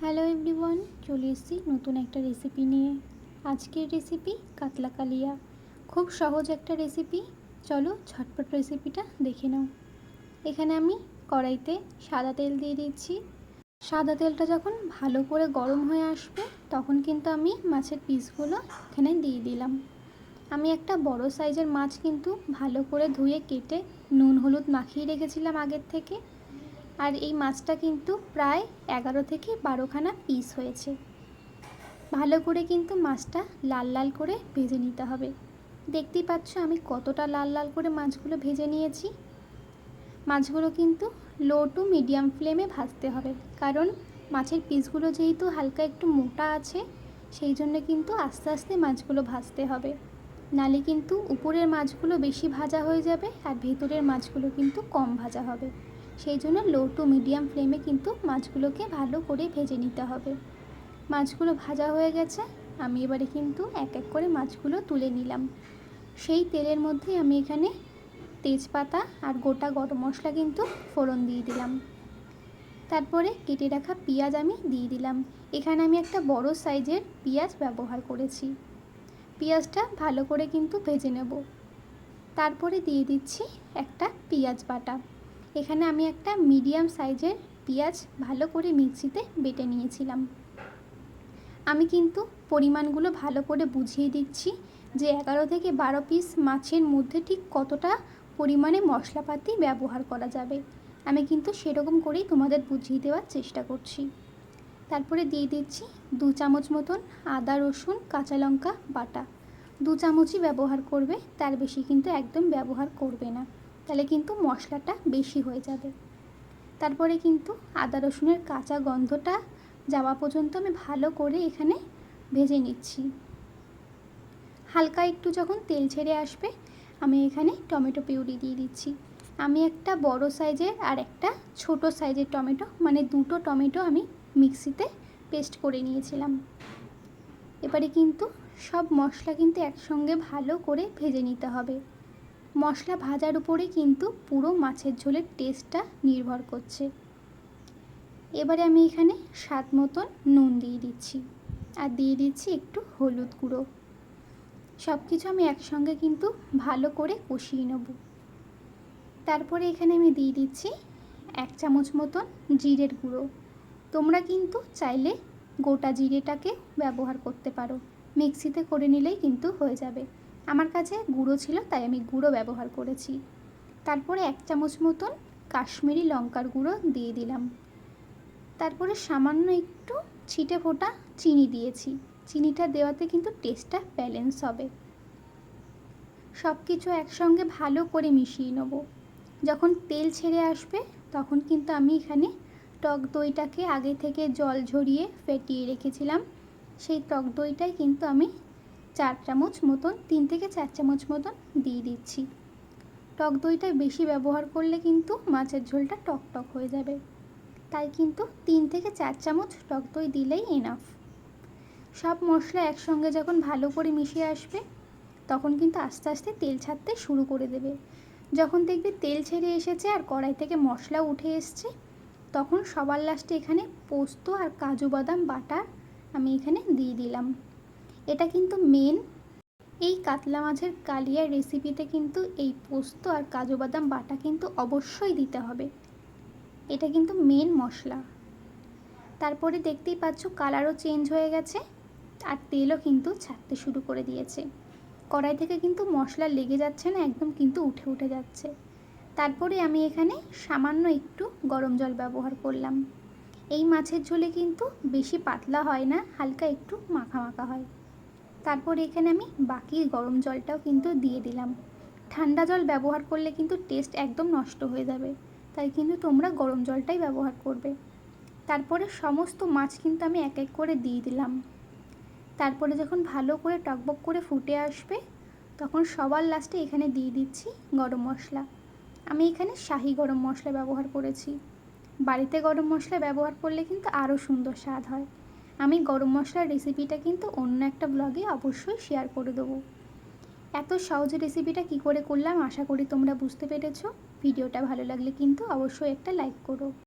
Hello everyone, চলে এসেছি নতুন একটা রেসিপি নিয়ে। আজকের রেসিপি কাতলা কালিয়া। খুব সহজ একটা রেসিপি, চলো ঝটপট রেসিপিটা দেখে নাও। এখানে আমি কড়াইতে সাদা তেল দিয়ে দিচ্ছি। সাদা তেলটা যখন ভালো করে গরম হয়ে আসবে তখন কিন্তু আমি মাছের পিসগুলো এখানে দিয়ে দিলাম। আমি একটা বড় সাইজের মাছ কিন্তু ভালো করে ধুয়ে কেটে নুন হলুদ মাখিয়ে রেখেছিলাম আগের থেকে। আর এই মাছটা কিন্তু প্রায় 11 থেকে 12খানা পিস হয়েছে। ভালো করে কিন্তু মাছটা লাল লাল করে ভেজে নিতে হবে। দেখতেই পাচ্ছ আমি কতটা লাল লাল করে মাছগুলো ভেজে নিয়েছি। মাছগুলো কিন্তু লো টু মিডিয়াম ফ্লেমে ভাজতে হবে, কারণ মাছের পিসগুলো যেহেতু হালকা একটু মোটা আছে, সেই জন্য কিন্তু আস্তে আস্তে মাছগুলো ভাজতে হবে। নালে কিন্তু উপরের মাছগুলো বেশি ভাজা হয়ে যাবে আর ভেতরের মাছগুলো কিন্তু কম ভাজা হবে। সেই জন্য লো টু মিডিয়াম ফ্লেমে কিন্তু মাছগুলোকে ভালো করে ভেজে নিতে হবে। মাছগুলো ভাজা হয়ে গেছে, আমি এবারে কিন্তু এক এক করে মাছগুলো তুলে নিলাম। সেই তেলের মধ্যে আমি এখানে তেজপাতা আর গোটা গরম মশলা কিন্তু ফোড়ন দিয়ে দিলাম। তারপরে কেটে রাখা পেঁয়াজ আমি দিয়ে দিলাম। এখানে আমি একটা বড় সাইজের পেঁয়াজ ব্যবহার করেছি। পেঁয়াজটা ভালো করে কিন্তু ভেজে নেব। তারপরে দিয়ে দিচ্ছি একটা পেঁয়াজ বাটা। এখানে আমি একটা মিডিয়াম সাইজের পেঁয়াজ ভালো করে মিক্সিতে বেটে নিয়েছিলাম। আমি কিন্তু পরিমাণগুলো ভালো করে বুঝিয়ে দিচ্ছি যে 11 থেকে 12 পিস মাছের মধ্যে ঠিক কতটা পরিমাণে মশলাপাতি ব্যবহার করা যাবে। আমি কিন্তু সেরকম করেই তোমাদের বুঝিয়ে দেওয়ার চেষ্টা করছি। তারপরে দিয়ে দিচ্ছি 2 চামচ মতন আদা রসুন কাঁচা লঙ্কা বাটা। 2 চামচই ব্যবহার করবে, তার বেশি কিন্তু একদম ব্যবহার করবে না, তাহলে কিন্তু মশলাটা বেশি হয়ে যাবে। তারপরে কিন্তু আদা রসুনের কাঁচা গন্ধটা যাওয়া পর্যন্ত আমি ভালো করে এখানে ভেজে নিচ্ছি। হালকা একটু যখন তেল ছেড়ে আসবে আমি এখানে টমেটো পিউরি দিয়ে দিচ্ছি। আমি একটা বড় সাইজের আর একটা ছোট সাইজের টমেটো, মানে দুটো টমেটো আমি মিক্সিতে পেস্ট করে নিয়েছিলাম। এবারে কিন্তু সব মশলা কিন্তু একসঙ্গে ভালো করে ভেজে নিতে হবে। মশলা ভাজার উপরে কিন্তু পুরো মাছের ঝোলের টেস্টটা নির্ভর করছে। এবারে আমি এখানে স্বাদ মতন নুন দিয়ে দিচ্ছি আর দিয়ে দিচ্ছি একটু হলুদ গুঁড়ো। সব কিছু আমি একসঙ্গে কিন্তু ভালো করে কষিয়ে নেব। তারপরে এখানে আমি দিয়ে দিচ্ছি 1 চামচ মতন জিরের গুঁড়ো। তোমরা কিন্তু চাইলে গোটা জিরেটাকে ব্যবহার করতে পারো, মিক্সিতে করে নিলেই কিন্তু হয়ে যাবে। আমার কাছে গুঁড়ো ছিল তাই আমি গুঁড়ো ব্যবহার করেছি। তারপরে 1 চামচ মতন কাশ্মীরি লঙ্কার গুঁড়ো দিয়ে দিলাম। তারপরে সামান্য একটু ছিটে ফোটা চিনি দিয়েছি। চিনিটা দেওয়াতে কিন্তু টেস্টটা ব্যালেন্স হবে। সব কিছু একসঙ্গে ভালো করে মিশিয়ে নেব। যখন তেল ছেড়ে আসবে তখন কিন্তু আমি এখানে টক দইটাকে আগে থেকে জল ঝরিয়ে ফেটিয়ে রেখেছিলাম। সেই টক দইটাই কিন্তু আমি 4 চামচ মতন 3 থেকে 4 চামচ মতন দিয়ে দিচ্ছি। টক দইটা বেশি ব্যবহার করলে কিন্তু মাছের ঝোলটা টক টক হয়ে যাবে, তাই কিন্তু 3 থেকে 4 চামচ টক দই দিলেই এনাফ। সব মশলা একসঙ্গে যখন ভালো করে মিশে আসবে তখন কিন্তু আস্তে আস্তে তেল ছাড়তে শুরু করে দেবে। যখন দেখবে তেল ছেড়ে এসেছে আর কড়াই থেকে মশলা উঠে এসছে, তখন সবার লাস্টে এখানে পোস্ত আর কাজু বাদাম বাটা আমি এখানে দিয়ে দিলাম। এটা কিন্তু মেন, এই কাতলা মাছের কালিয়ার রেসিপিতে কিন্তু এই পোস্ত আর কাজু বাদাম বাটা কিন্তু অবশ্যই দিতে হবে। এটা কিন্তু মেন মশলা। তারপরে দেখতেই পাচ্ছ কালারও চেঞ্জ হয়ে গেছে আর তেলও কিন্তু ছাড়তে শুরু করে দিয়েছে। কড়াই থেকে কিন্তু মশলা লেগে যাচ্ছে না, একদম কিন্তু উঠে উঠে যাচ্ছে। তারপরে আমি এখানে সামান্য একটু গরম জল ব্যবহার করলাম। এই মাছের ঝোলে কিন্তু বেশি পাতলা হয় না, হালকা একটু মাখা মাখা হয়। তারপরে এখানে আমি বাকি গরম জলটাও কিন্তু দিয়ে দিলাম। ঠান্ডা জল ব্যবহার করলে কিন্তু টেস্ট একদম নষ্ট হয়ে যাবে, তাই কিন্তু তোমরা গরম জলটাই ব্যবহার করবে। তারপরে সমস্ত মাছ কিন্তু আমি এক এক করে দিয়ে দিলাম। তারপরে যখন ভালো করে টকবক করে ফুটে আসবে তখন সবার লাস্টে এখানে দিয়ে দিচ্ছি গরম মশলা। আমি এখানে শাহি গরম মশলা ব্যবহার করেছি। বাড়িতে গরম মশলা ব্যবহার করলে কিন্তু আরও সুন্দর স্বাদ হয়। আমি গরম মশলার রেসিপিটা কিন্তু অন্য একটা ব্লগে অবশ্যই শেয়ার করে দেবো। এত সহজ রেসিপিটা কি করে করলাম আশা করি তোমরা বুঝতে পেরেছো। ভিডিওটা ভালো লাগলে কিন্তু অবশ্যই একটা লাইক করো।